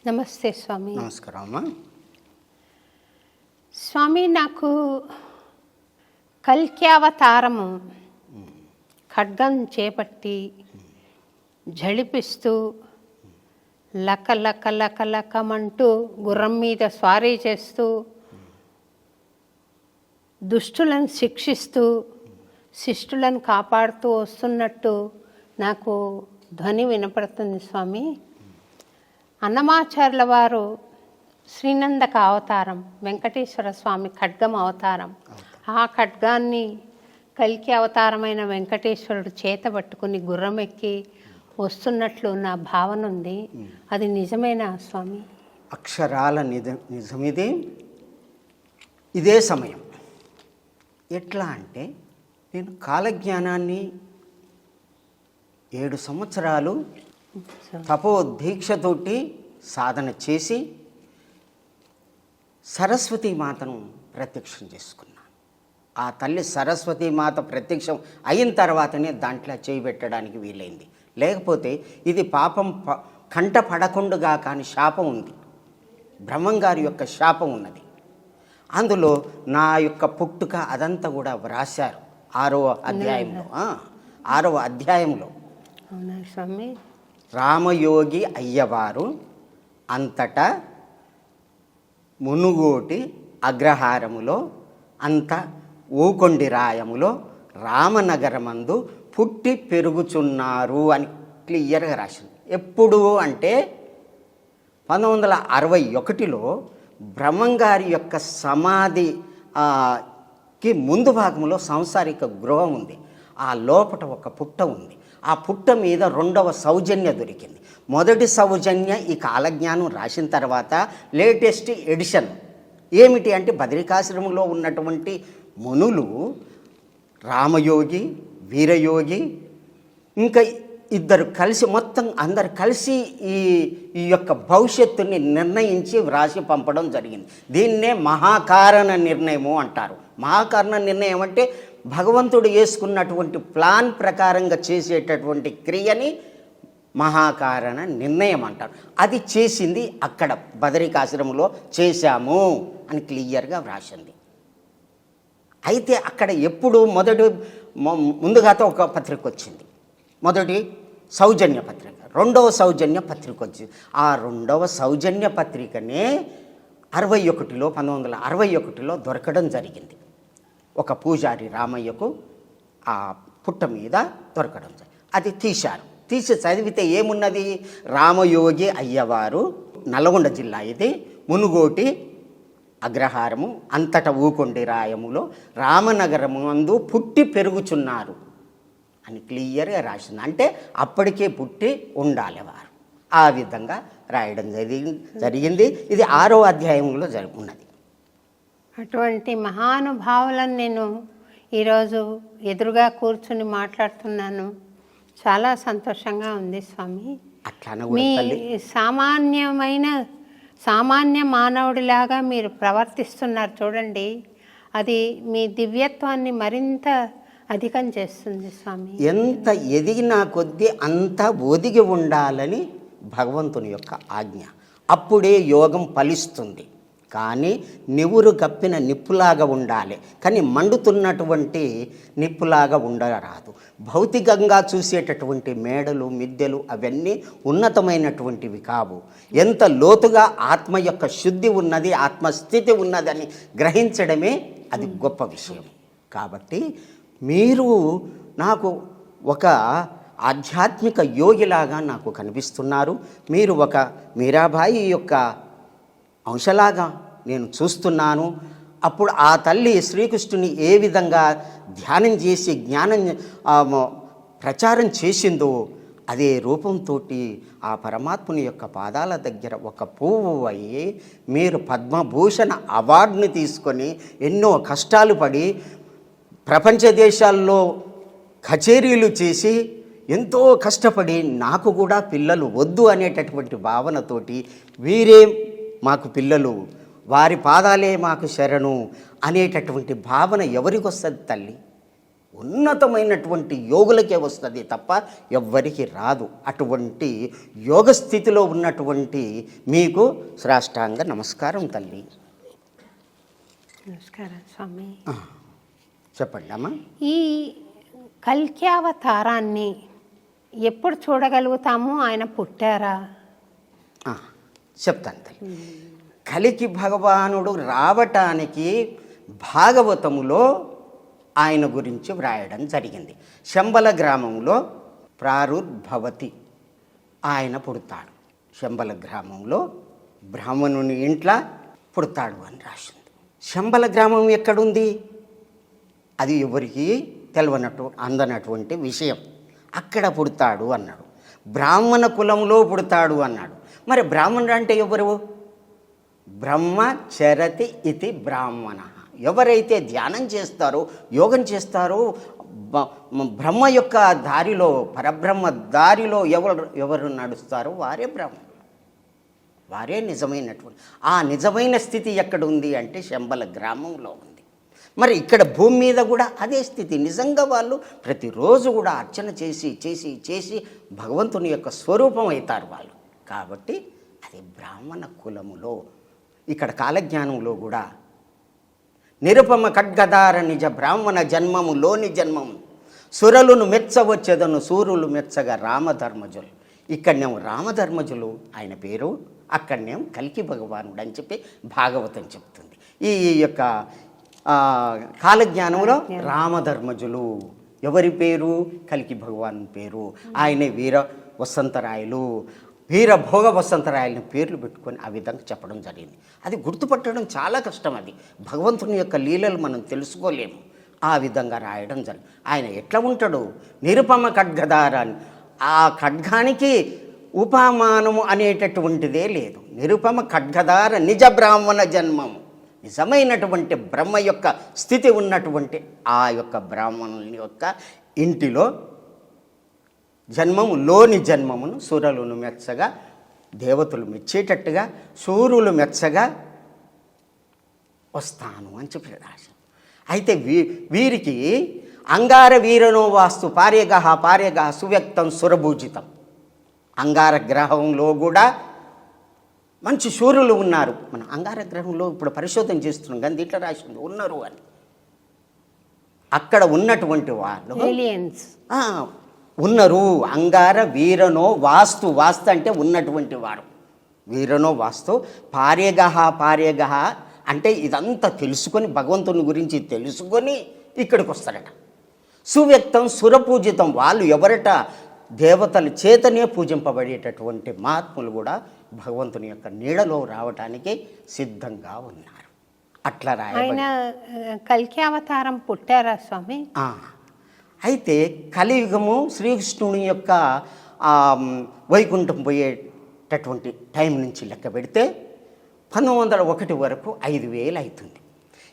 నమస్తే స్వామి. నమస్కారం అమ్మా. స్వామి, నాకు కల్క్యావతారము ఖడ్గం చేపట్టి జడిపిస్తూ లక లక లక లకమంటూ గుర్రం మీద స్వారీ చేస్తూ దుష్టులను శిక్షిస్తూ శిష్టులను కాపాడుతూ వస్తున్నట్టు నాకు ధ్వని వినపడుతుంది స్వామి. అన్నమాచార్యుల వారు శ్రీనందక అవతారం, వెంకటేశ్వర స్వామి ఖడ్గం అవతారం. ఆ ఖడ్గాన్ని కల్కి అవతారమైన వెంకటేశ్వరుడు చేత పట్టుకుని గుర్రం ఎక్కి వస్తున్నట్లు నా భావన ఉంది. అది నిజమేనా స్వామి? అక్షరాల నిజమిది. ఇదే సమయం. ఎట్లా అంటే, నేను కాలజ్ఞానాన్ని 7 సంవత్సరాలు తపోదీక్షతోటి సాధన చేసి సరస్వతీమాతను ప్రత్యక్షం చేసుకున్నాను. ఆ తల్లి సరస్వతీమాత ప్రత్యక్షం అయిన తర్వాతనే దాంట్లో చేయి పెట్టడానికి వీలైంది. లేకపోతే ఇది పాపం కంట పడకుండగా కానీ శాపం ఉంది. బ్రహ్మంగారి యొక్క శాపం ఉన్నది. అందులో నా యొక్క పుట్టుక అదంతా కూడా వ్రాశారు 6వ అధ్యాయంలో. 6వ అధ్యాయంలో అవునా స్వామి? రామయోగి అయ్యవారు అంతటా మునుగోటి అగ్రహారములో అంత ఊకొండి రాయములో రామనగరమందు పుట్టి పెరుగుచున్నారు అని క్లియర్గా రాసింది. ఎప్పుడు అంటే 1961లో బ్రహ్మంగారి యొక్క సమాధికి ముందు భాగంలో సంసారిక గృహం ఉంది. ఆ లోపట ఒక పుట్ట ఉంది. ఆ పుట్ట మీద 2వ సౌజన్య దొరికింది. మొదటి సౌజన్య ఈ కాలజ్ఞానం రాసిన తర్వాత లేటెస్ట్ ఎడిషన్ ఏమిటి అంటే, బదరికాశ్రమంలో ఉన్నటువంటి మునులు రామయోగి, వీరయోగి, ఇంకా 2 కలిసి మొత్తం అందరు కలిసి ఈ యొక్క భవిష్యత్తుని నిర్ణయించి వ్రాసి పంపడం జరిగింది. దీన్నే మహాకారణ నిర్ణయము అంటారు. మహాకారణ నిర్ణయం అంటే భగవంతుడు వేసుకున్నటువంటి ప్లాన్ ప్రకారంగా చేసేటటువంటి క్రియని మహాకారణ నిర్ణయం అంటారు. అది చేసింది అక్కడ బదరికాశ్రమంలో చేశాము అని క్లియర్గా వ్రాసింది. అయితే అక్కడ ఎప్పుడు ముందుగాతో ఒక పత్రిక వచ్చింది. మొదటి సౌజన్య పత్రిక, 2వ సౌజన్య పత్రిక వచ్చింది. ఆ 2వ సౌజన్య పత్రికనే 1961లో దొరకడం జరిగింది. ఒక పూజారి రామయ్యకు ఆ పుట్ట మీద దొరకడం జరిగింది. అది తీసి చదివితే ఏమున్నది? రామయోగి అయ్యవారు, నల్గొండ జిల్లా, ఇది మునుగోటి అగ్రహారము అంతట ఊకొండి రాయములో రామనగరము అందు పుట్టి పెరుగుచున్నారు అని క్లియర్గా రాసింది. అంటే అప్పటికే పుట్టి ఉండాలి వారు. ఆ విధంగా రాయడం జరిగింది. ఇది 6వ అధ్యాయంలో ఉన్నది. అటువంటి మహానుభావులను నేను ఈరోజు ఎదురుగా కూర్చుని మాట్లాడుతున్నాను. చాలా సంతోషంగా ఉంది స్వామి. మీ సామాన్య మానవుడిలాగా మీరు ప్రవర్తిస్తున్నారు చూడండి. అది మీ దివ్యత్వాన్ని మరింత అధికం చేస్తుంది స్వామి. ఎంత ఎదిగినా కొద్దీ అంత ఒదిగి ఉండాలని భగవంతుని యొక్క ఆజ్ఞ. అప్పుడే యోగం ఫలిస్తుంది. కానీ నివురు కప్పిన నిప్పులాగా ఉండాలి, కానీ మండుతున్నటువంటి నిప్పులాగా ఉండరాదు. భౌతికంగా చూసేటటువంటి మేడలు, మిద్దెలు అవన్నీ ఉన్నతమైనటువంటివి కావు. ఎంత లోతుగా ఆత్మ యొక్క శుద్ధి ఉన్నది, ఆత్మస్థితి ఉన్నదని గ్రహించడమే అది గొప్ప విషయం. కాబట్టి మీరు నాకు ఒక ఆధ్యాత్మిక యోగిలాగా నాకు కనిపిస్తున్నారు. మీరు ఒక మీరాబాయి యొక్క అంశలాగా నేను చూస్తున్నాను. అప్పుడు ఆ తల్లి శ్రీకృష్ణుని ఏ విధంగా ధ్యానం చేసి జ్ఞానం ప్రచారం చేసిందో అదే రూపంతో ఆ పరమాత్ముని యొక్క పాదాల దగ్గర ఒక పువ్వు అయ్యి మీరు పద్మభూషణ అవార్డుని తీసుకొని ఎన్నో కష్టాలు పడి ప్రపంచ దేశాల్లో కచేరీలు చేసి ఎంతో కష్టపడి నాకు కూడా పిల్లలు వద్దు అనేటటువంటి భావనతోటి వీరే మాకు పిల్లలు, వారి పాదాలే మాకు శరణు అనేటటువంటి భావన ఎవరికి వస్తుంది తల్లి? ఉన్నతమైనటువంటి యోగులకే వస్తుంది తప్ప ఎవ్వరికి రాదు. అటువంటి యోగ స్థితిలో ఉన్నటువంటి మీకు శ్రాష్టాంగ నమస్కారం తల్లి. నమస్కారం స్వామి. చెప్పండి అమ్మా. ఈ కల్కి అవతారాన్ని ఎప్పుడు చూడగలుగుతాము? ఆయన పుట్టారా? చెప్తాను తల్లి. కలికి భగవానుడు రావటానికి భాగవతములో ఆయన గురించి వ్రాయడం జరిగింది. శంబల గ్రామంలో ప్రారుర్భవతి, ఆయన పుడతాడు. శంబల గ్రామంలో బ్రాహ్మణుని ఇంట్లో పుడతాడు అని రాసింది. శంబల గ్రామం ఎక్కడుంది? అది ఎవరికి అందనటువంటి విషయం. అక్కడ పుడతాడు అన్నాడు. బ్రాహ్మణ కులంలో పుడతాడు అన్నాడు. మరి బ్రాహ్మణుడు అంటే ఎవరు? బ్రహ్మచరతి ఇతి బ్రాహ్మణ. ఎవరైతే ధ్యానం చేస్తారో, యోగం చేస్తారో, బ్రహ్మ యొక్క దారిలో, పరబ్రహ్మ దారిలో ఎవరు నడుస్తారో వారే బ్రహ్మ, వారే నిజమైనటువంటి. ఆ నిజమైన స్థితి ఎక్కడ ఉంది అంటే శంబల గ్రామంలో ఉంది. మరి ఇక్కడ భూమి మీద కూడా అదే స్థితి. నిజంగా వాళ్ళు ప్రతిరోజు కూడా అర్చన చేసి చేసి చేసి భగవంతుని యొక్క స్వరూపం అవుతారు వాళ్ళు. కాబట్టి అది బ్రాహ్మణ కులములో. ఇక్కడ కాలజ్ఞానంలో కూడా నిరుపమ ఖడ్గదార నిజ బ్రాహ్మణ జన్మములోని జన్మము సురలును మెచ్చవచ్చెదను సూర్యులు మెచ్చగా రామధర్మజులు. ఇక్కడనేమో రామధర్మజులు ఆయన పేరు, అక్కడనేమో కల్కి భగవానుడు అని చెప్పి భాగవతం చెప్తుంది. ఈ యొక్క కాలజ్ఞానంలో రామధర్మజులు ఎవరి పేరు? కల్కి భగవాన్ పేరు. ఆయనే వీర వసంతరాయలు, వీరభోగ వసంతరాయలని పేర్లు పెట్టుకొని ఆ విధంగా చెప్పడం జరిగింది. అది గుర్తుపట్టడం చాలా కష్టం. అది భగవంతుని యొక్క లీలలు మనం తెలుసుకోలేము. ఆ విధంగా రాయడం జరిగింది. ఆయన ఎట్లా ఉంటాడు? నిరుపమ ఖడ్గదారాన్ని, ఆ ఖడ్గానికి ఉపమానము అనేటటువంటిదే లేదు. నిరుపమ ఖడ్గదార నిజ బ్రాహ్మణ జన్మము, నిజమైనటువంటి బ్రహ్మ యొక్క స్థితి ఉన్నటువంటి ఆ యొక్క బ్రాహ్మణుని యొక్క ఇంటిలో జన్మములోని జన్మమును సురలును మెచ్చగా, దేవతలు మెచ్చేటట్టుగా, సూర్యులు మెచ్చగా వస్తాను అని చెప్పి రాశ. అయితే వీరికి అంగార వీరనో వాస్తు పార్యగ సువ్యక్తం సురభూజితం. అంగార గ్రహంలో కూడా మంచి సూర్యులు ఉన్నారు. మన అంగార గ్రహంలో ఇప్పుడు పరిశోధన చేస్తున్నాం కానీ దీంట్లో రాసింది ఉన్నారు అని. అక్కడ ఉన్నటువంటి వాళ్ళు ఉన్నారు. అంగార వీరనో వాస్తు అంటే ఉన్నటువంటి వారు. వీరనో వాస్తు పార్యగ అంటే ఇదంతా తెలుసుకొని, భగవంతుని గురించి తెలుసుకొని ఇక్కడికి వస్తారట. సువ్యక్తం సురపూజితం, వాళ్ళు ఎవరట? దేవతల చేతనే పూజింపబడేటటువంటి మహాత్ములు కూడా భగవంతుని యొక్క నీడలో రావటానికి సిద్ధంగా ఉన్నారు. అట్లా ఆయన కల్కి అవతారం పుట్టారా స్వామి? అయితే కలియుగము శ్రీకృష్ణుని యొక్క వైకుంఠం పోయేటటువంటి టైం నుంచి లెక్క పెడితే 1901 వరకు 5000 అవుతుంది.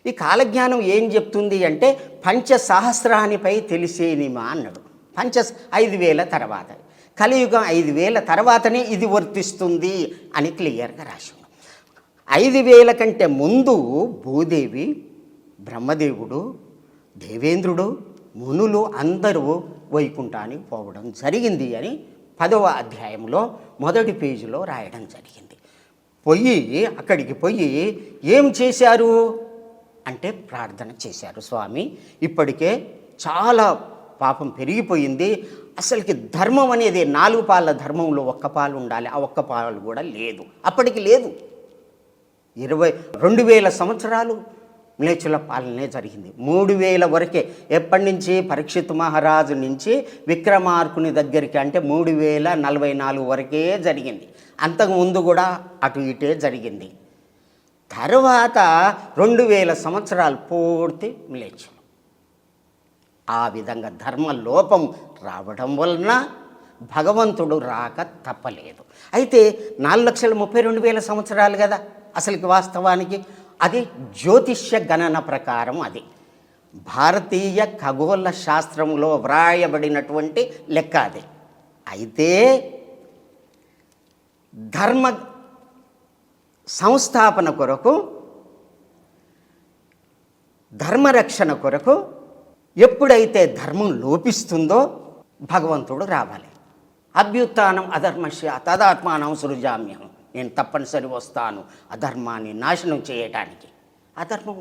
ఈ కాలజ్ఞానం ఏం చెప్తుంది అంటే పంచసహస్రానిపై తెలిసేనిమా అన్నాడు. 5000 తర్వాత, కలియుగం 5000 తర్వాతనే ఇది వర్తిస్తుంది అని క్లియర్గా రాశాడు. 5000 కంటే ముందు భూదేవి, బ్రహ్మదేవుడు, దేవేంద్రుడు, మునులు అందరూ వైకుంఠానికి పోవడం జరిగింది అని 10వ అధ్యాయంలో మొదటి పేజీలో రాయడం జరిగింది. అక్కడికి పోయి ఏం చేశారు అంటే ప్రార్థన చేశారు. స్వామి, ఇప్పటికే చాలా పాపం పెరిగిపోయింది. అసలుకి ధర్మం అనేది 4 పాల ధర్మంలో 1 పాలు ఉండాలి, ఆ 1 పాలు కూడా లేదు, అప్పటికి లేదు. 2000 సంవత్సరాలు మ్లేచ్చుల పాలనే జరిగింది. 3000 వరకే. ఎప్పటి నుంచి? పరీక్షిత్ మహారాజు నుంచి విక్రమార్కుని దగ్గరికి అంటే 3044 వరకే జరిగింది. అంతకుముందు కూడా అటు ఇటే జరిగింది. తర్వాత 2000 సంవత్సరాలు పూర్తి మ్లేచ్చులు. ఆ విధంగా ధర్మ లోపం రావడం వలన భగవంతుడు రాక తప్పలేదు. అయితే 4,32,000 సంవత్సరాలు కదా అసలుకి వాస్తవానికి. అది జ్యోతిష్య గణన ప్రకారం, అది భారతీయ ఖగోళ శాస్త్రంలో వ్రాయబడినటువంటి లెక్క అది. అయితే ధర్మ సంస్థాపన కొరకు, ధర్మరక్షణ కొరకు ఎప్పుడైతే ధర్మం లోపిస్తుందో భగవంతుడు రావాలి. అభ్యుత్థానం అధర్మస్య తదాత్మానం సృజామ్యం, నేను తప్పనిసరి వస్తాను అధర్మాన్ని నాశనం చేయటానికి. అధర్మం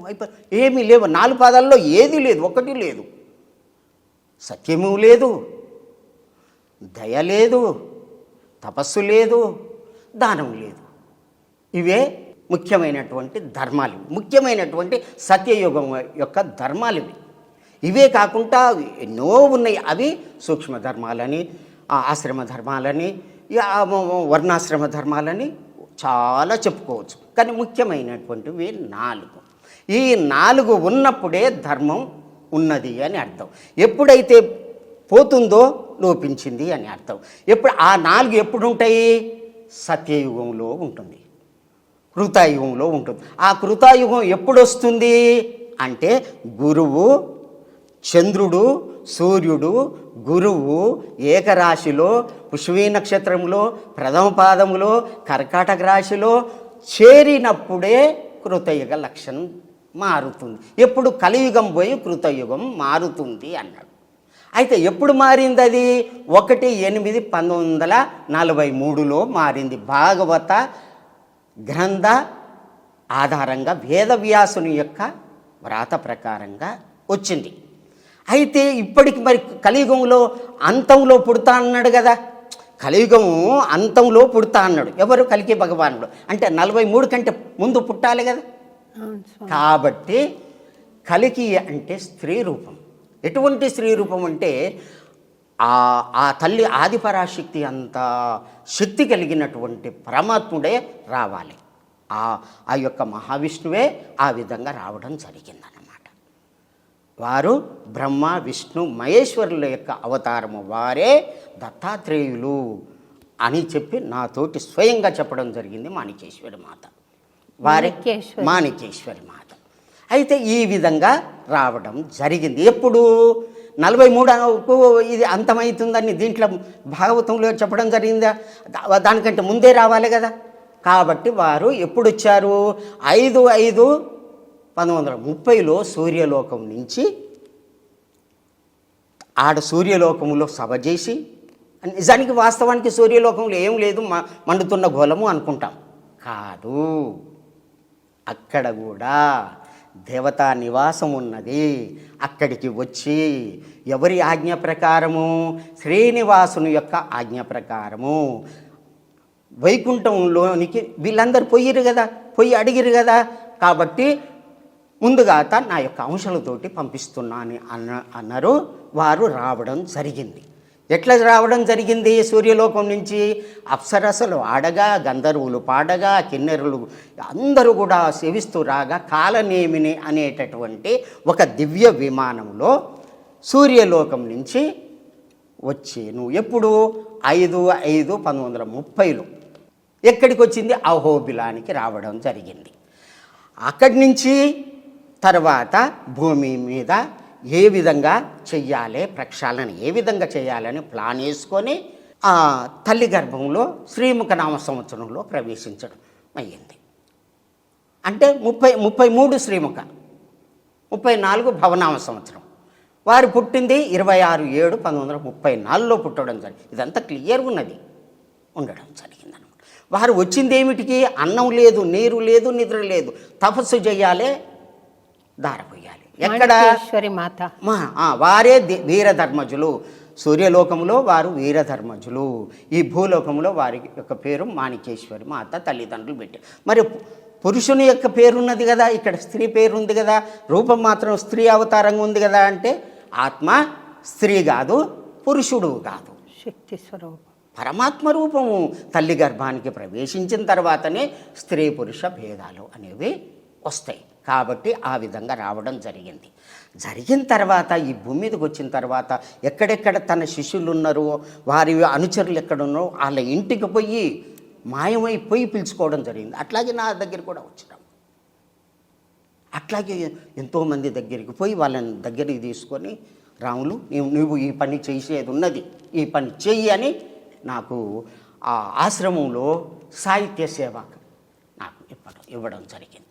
ఏమీ లేవు, 4 పాదాల్లో ఏది లేదు, ఒకటి లేదు. సత్యము లేదు, దయ లేదు, తపస్సు లేదు, దానం లేదు. ఇవే ముఖ్యమైనటువంటి ధర్మాలు, ముఖ్యమైనటువంటి సత్యయుగం యొక్క ధర్మాలు ఇవి. ఇవే కాకుండా ఎన్నో ఉన్నాయి. అవి సూక్ష్మ ధర్మాలని, ఆశ్రమ ధర్మాలని, వర్ణాశ్రమ ధర్మాలని చాలా చెప్పుకోవచ్చు. కానీ ముఖ్యమైనటువంటివి 4. ఈ 4 ఉన్నప్పుడే ధర్మం ఉన్నది అని అర్థం. ఎప్పుడైతే పోతుందో లోపించింది అని అర్థం. ఆ 4 ఎప్పుడు ఉంటాయి? సత్యయుగంలో ఉంటుంది, కృతాయుగంలో ఉంటుంది. ఆ కృతాయుగం ఎప్పుడు వస్తుంది అంటే గురువు, చంద్రుడు, సూర్యుడు, గురువు ఏకరాశిలో పుష్యమీ నక్షత్రంలో ప్రథమ పాదములో కర్కాటక రాశిలో చేరినప్పుడే కృతయుగ లక్షణం మారుతుంది. ఎప్పుడు కలియుగం పోయి కృతయుగం మారుతుంది అన్నాడు. అయితే ఎప్పుడు మారింది అది? 1/8/1943లో మారింది. భాగవత గ్రంథ ఆధారంగా వేదవ్యాసుని యొక్క వ్రాత ప్రకారంగా వచ్చింది. అయితే ఇప్పటికి మరి కలియుగంలో అంతంలో పుడతా అన్నాడు కదా, కలియుగము అంతంలో పుడతా అన్నాడు. ఎవరు? కలికి భగవానుడు. అంటే 43 కంటే ముందు పుట్టాలి కదా. కాబట్టి కలికి అంటే స్త్రీ రూపం. ఎటువంటి స్త్రీ రూపం అంటే ఆ తల్లి ఆదిపరాశక్తి అంత శక్తి కలిగినటువంటి పరమాత్ముడే రావాలి. ఆ యొక్క మహావిష్ణువే ఆ విధంగా రావడం జరిగిందన్నమాట. వారు బ్రహ్మ విష్ణు మహేశ్వరుల యొక్క అవతారము, వారే దత్తాత్రేయులు అని చెప్పి నాతోటి స్వయంగా చెప్పడం జరిగింది మాణికేశ్వరి మాత. వారే మాణికేశ్వరి మాత. అయితే ఈ విధంగా రావడం జరిగింది. ఎప్పుడు 43కు ఇది అంతమవుతుందని దీంట్లో భాగవతంలో చెప్పడం జరిగిందా? దానికంటే ముందే రావాలి కదా. కాబట్టి వారు ఎప్పుడు వచ్చారు? 5/5/1930లో సూర్యలోకం నుంచి సూర్యలోకములో సభ చేసి, నిజానికి వాస్తవానికి సూర్యలోకంలో ఏం లేదు, మండుతున్న గోళము అనుకుంటాం. కాదు, అక్కడ కూడా దేవతా నివాసం ఉన్నది. అక్కడికి వచ్చి ఎవరి ఆజ్ఞ ప్రకారము? శ్రీనివాసుని యొక్క ఆజ్ఞ ప్రకారము వైకుంఠంలోనికి వీళ్ళందరూ పోయిరు కదా, పోయి అడిగిరు కదా. కాబట్టి ముందుగా నా యొక్క అంశాలతోటి పంపిస్తున్నాను అన్నారు. వారు రావడం జరిగింది. ఎట్లా రావడం జరిగింది? సూర్యలోకం నుంచి అప్సరసలు ఆడగా, గంధర్వులు పాడగా, కిన్నెరులు అందరూ కూడా సేవిస్తూ రాగా కాలనేమిని అనేటటువంటి ఒక దివ్య విమానంలో సూర్యలోకం నుంచి వచ్చేను. ఎప్పుడు? 5/5/1930లో ఎక్కడికి వచ్చింది? అహోబిలానికి రావడం జరిగింది. అక్కడి నుంచి తర్వాత భూమి మీద ఏ విధంగా చెయ్యాలి, ప్రక్షాళన ఏ విధంగా చేయాలని ప్లాన్ వేసుకొని ఆ తల్లి గర్భంలో శ్రీముఖ నామ సంవత్సరంలో ప్రవేశించడం అయ్యింది. అంటే 33 శ్రీముఖ, 34 భవనామ సంవత్సరం. వారు పుట్టింది 26/7/1934లో పుట్టడం జరిగింది. ఇదంతా క్లియర్గా ఉండడం జరిగిందనమాట. వారు వచ్చింది ఏమిటికి? అన్నం లేదు, నీరు లేదు, నిద్ర లేదు, తపస్సు చేయాలి, దారపోయాలి. ఎక్కడ? మాత. వారే వీరధర్మజులు. సూర్యలోకంలో వారు వీరధర్మజులు. ఈ భూలోకంలో వారి యొక్క పేరు మాణికేశ్వరి మాత తల్లిదండ్రులు పెట్టారు. మరి పురుషుని యొక్క పేరున్నది కదా, ఇక్కడ స్త్రీ పేరు ఉంది కదా, రూపం మాత్రం స్త్రీ అవతారంగా ఉంది కదా. అంటే ఆత్మ స్త్రీ కాదు, పురుషుడు కాదు, శక్తి స్వరూపం, పరమాత్మ రూపము. తల్లి గర్భానికి ప్రవేశించిన తర్వాతనే స్త్రీ పురుష భేదాలు అనేవి వస్తాయి. కాబట్టి ఆ విధంగా రావడం జరిగింది. జరిగిన తర్వాత ఈ భూమి మీదకి వచ్చిన తర్వాత ఎక్కడెక్కడ తన శిష్యులు ఉన్నారో, వారి అనుచరులు ఎక్కడున్నారో వాళ్ళ ఇంటికి పోయి మాయమైపోయి పిలుచుకోవడం జరిగింది. అట్లాగే నా దగ్గర కూడా వచ్చినాం. అట్లాగే ఎంతోమంది దగ్గరికి పోయి వాళ్ళని దగ్గరికి తీసుకొని, రాములు నువ్వు ఈ పని చేసేది ఉన్నది, ఈ పని చెయ్యి అని నాకు ఆ ఆశ్రమంలో సాహిత్య సేవ నాకు ఇవ్వడం జరిగింది.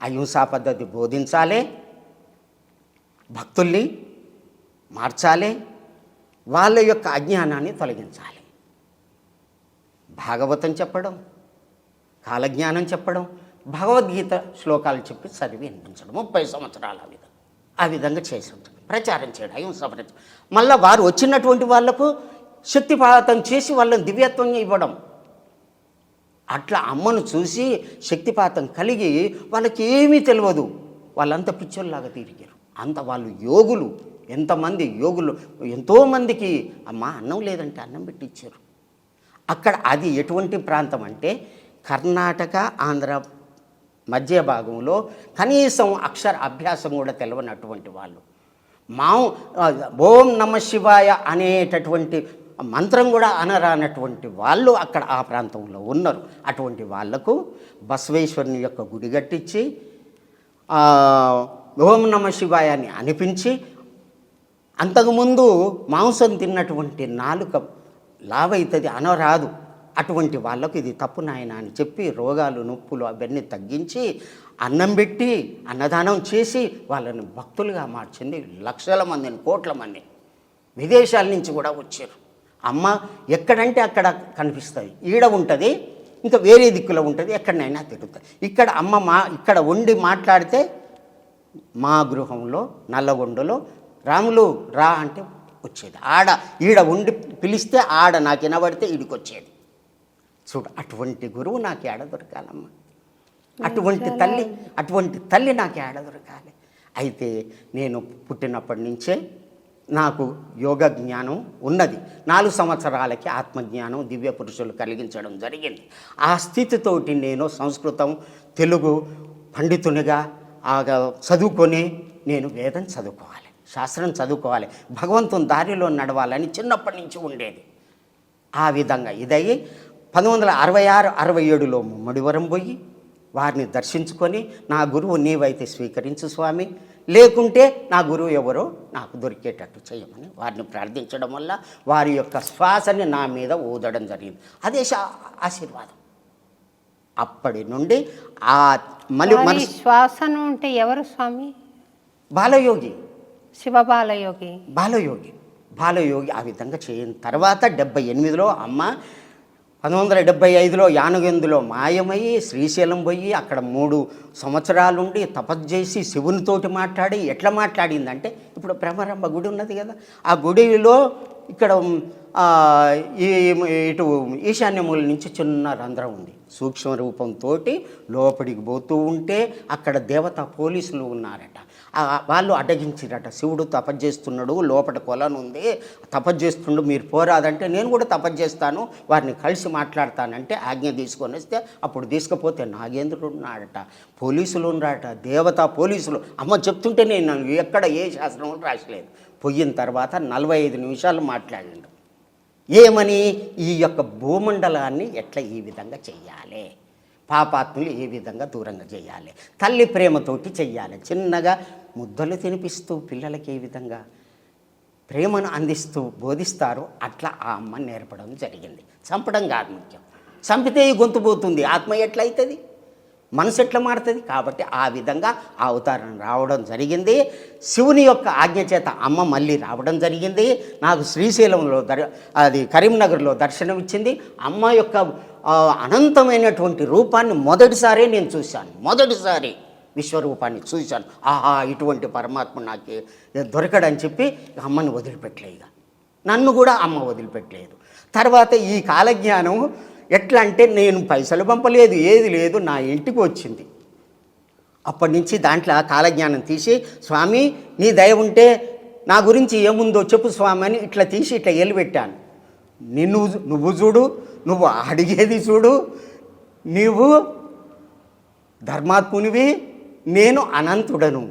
అహింసా పద్ధతి బోధించాలి, భక్తుల్ని మార్చాలి, వాళ్ళ యొక్క అజ్ఞానాన్ని తొలగించాలి. భాగవతం చెప్పడం, కాలజ్ఞానం చెప్పడం, భగవద్గీత శ్లోకాలు చెప్పి చదివి వినిపించడం 30 సంవత్సరాలు ఆ విధంగా చేసి ఉంటుంది. ప్రచారం చేయడం, అహింస ప్రచారం. మళ్ళీ వారు వచ్చినటువంటి వాళ్లకు శక్తిపాతం చేసి వాళ్ళని దివ్యత్వం ఇవ్వడం. అట్లా అమ్మను చూసి శక్తిపాతం కలిగి వాళ్ళకి ఏమీ తెలియదు, వాళ్ళంతా పిచ్చోళ్ళలాగా తిరిగారు. అంత వాళ్ళు యోగులు, ఎంతమంది యోగులు, ఎంతోమందికి అమ్మ అన్నం లేదంటే అన్నం పెట్టించారు. అక్కడ అది ఎటువంటి ప్రాంతం అంటే కర్ణాటక, ఆంధ్ర మధ్య భాగంలో కనీసం అక్షర అభ్యాసం కూడా తెలియనటువంటి వాళ్ళు, ఓం నమ శివాయ అనేటటువంటి మంత్రం కూడా అనరానటువంటి వాళ్ళు అక్కడ ఆ ప్రాంతంలో ఉన్నారు. అటువంటి వాళ్లకు బసవేశ్వరుని యొక్క గుడి కట్టించి ఓం నమ శివాయ అని అనిపించి, అంతకుముందు మాంసం తిన్నటువంటి నాలుక లావైతుంది అనరాదు, అటువంటి వాళ్ళకు ఇది తప్పు నాయన అని చెప్పి రోగాలు నొప్పులు అవన్నీ తగ్గించి అన్నం పెట్టి అన్నదానం చేసి వాళ్ళని భక్తులుగా మార్చింది. లక్షల మందిని, కోట్ల మంది విదేశాల నుంచి కూడా వచ్చారు. అమ్మ ఎక్కడంటే అక్కడ కనిపిస్తుంది, ఈడ ఉంటుంది, ఇంకా వేరే దిక్కులో ఉంటుంది, ఎక్కడనైనా తిరుగుతుంది. ఇక్కడ అమ్మ ఇక్కడ ఉండి మాట్లాడితే మా గృహంలో నల్లగొండలో రాములు రా అంటే వచ్చేది, ఈడ ఉండి పిలిస్తే ఆడ నాకు వినబడితే ఈడికి వచ్చేది. చూడు, అటువంటి గురువు నాకు ఏడ దొరకాలమ్మా, అటువంటి తల్లి నాకు ఏడ దొరకాలి. అయితే నేను పుట్టినప్పటి నుంచే నాకు యోగ జ్ఞానం ఉన్నది. 4 సంవత్సరాలకి ఆత్మజ్ఞానం దివ్య పురుషులు కలిగించడం జరిగింది. ఆ స్థితితోటి నేను సంస్కృతం, తెలుగు పండితునిగా చదువుకొని నేను వేదం చదువుకోవాలి, శాస్త్రం చదువుకోవాలి, భగవంతుని దారిలో నడవాలని చిన్నప్పటి నుంచి ఉండేది. ఆ విధంగా ఇదయ్యి 1966-67లో ముమ్మడివరం పోయి వారిని దర్శించుకొని, నా గురువు నీవైతే స్వీకరించు స్వామి, లేకుంటే నా గురువు ఎవరో నాకు దొరికేటట్టు చేయమని వారిని ప్రార్థించడం వల్ల వారి యొక్క శ్వాసని నా మీద ఊదడం జరిగింది. అదే ఆశీర్వాదం. అప్పటి నుండి ఆ మళ్ళీ శ్వాసను అంటే ఎవరు స్వామి? బాలయోగి, శివ బాలయోగి. బాలయోగి ఆ విధంగా చేయిన తర్వాత 78లో అమ్మ 1975లో యానగందులో మాయమయ్యి శ్రీశైలం పోయి అక్కడ 3 సంవత్సరాలుండి తపస్సు చేసి శివునితోటి మాట్లాడి, ఎట్లా మాట్లాడిందంటే ఇప్పుడు బ్రహ్మరంభ గుడి ఉన్నది కదా, ఆ గుడిలో ఇక్కడ ఇటు ఈశాన్యమూల నుంచి చిన్న రంధ్రం ఉంది, సూక్ష్మ రూపంతో లోపలికి పోతూ ఉంటే అక్కడ దేవతా పోలీసులు ఉన్నారట. వాళ్ళు అడ్డగించిరట, శివుడు తపస్సు చేస్తున్నాడు, లోపల కొలను ఉంది, తపస్సు చేస్తుండు, మీరు పోరాదంటే నేను కూడా తపస్సు చేస్తాను, వారిని కలిసి మాట్లాడతానంటే ఆజ్ఞ తీసుకొని వస్తే అప్పుడు తీసుకపోతే నాగేంద్రుడు ఉన్నాడట, పోలీసులు ఉన్నారట, దేవతా పోలీసులు. అమ్మ చెప్తుంటే నేను ఎక్కడ ఏ శాస్త్రంలో రాసలేదు. పోయిన తర్వాత 45 నిమిషాలు మాట్లాడిండు. ఏమని? ఈ యొక్క భూమండలాన్ని ఎట్లా ఈ విధంగా చెయ్యాలి, పాపాత్ములు ఏ విధంగా దూరంగా చేయాలి, తల్లి ప్రేమతోటి చెయ్యాలి, చిన్నగా ముద్దలు తినిపిస్తూ పిల్లలకి ఏ విధంగా ప్రేమను అందిస్తూ బోధిస్తారో అట్లా ఆ అమ్మ నేర్పడం జరిగింది. చంపడం కాదు ముఖ్యం, చంపితే గొంతు పోతుంది, ఆత్మ ఎట్లయితుంది, మనసు ఎట్లా మారుతుంది. కాబట్టి ఆ విధంగా ఆ అవతారం రావడం జరిగింది. శివుని యొక్క ఆజ్ఞ చేత అమ్మ మళ్ళీ రావడం జరిగింది. నాకు శ్రీశైలంలో అది కరీంనగర్లో దర్శనం ఇచ్చింది. అమ్మ యొక్క అనంతమైనటువంటి రూపాన్ని మొదటిసారే నేను చూశాను, మొదటిసారి విశ్వరూపాన్ని చూశాను. ఆహా, ఇటువంటి పరమాత్మ నాకు దొరకడని చెప్పి అమ్మని వదిలిపెట్టలేదు. ఇక నన్ను కూడా అమ్మ వదిలిపెట్టలేదు. తర్వాత ఈ కాలజ్ఞానం ఎట్లా అంటే నేను పైసలు పంపలేదు, ఏది లేదు, నా ఇంటికి వచ్చింది. అప్పటి నుంచి దాంట్లో కాలజ్ఞానం తీసి, స్వామి నీ దయ ఉంటే నా గురించి ఏముందో చెప్పు స్వామి అని ఇట్లా తీసి ఇట్లా ఎలిపెట్టాను. నువ్వు చూడు, నువ్వు అడిగేది చూడు, నీవు ధర్మాత్మునివి, నేను అనంతుడను.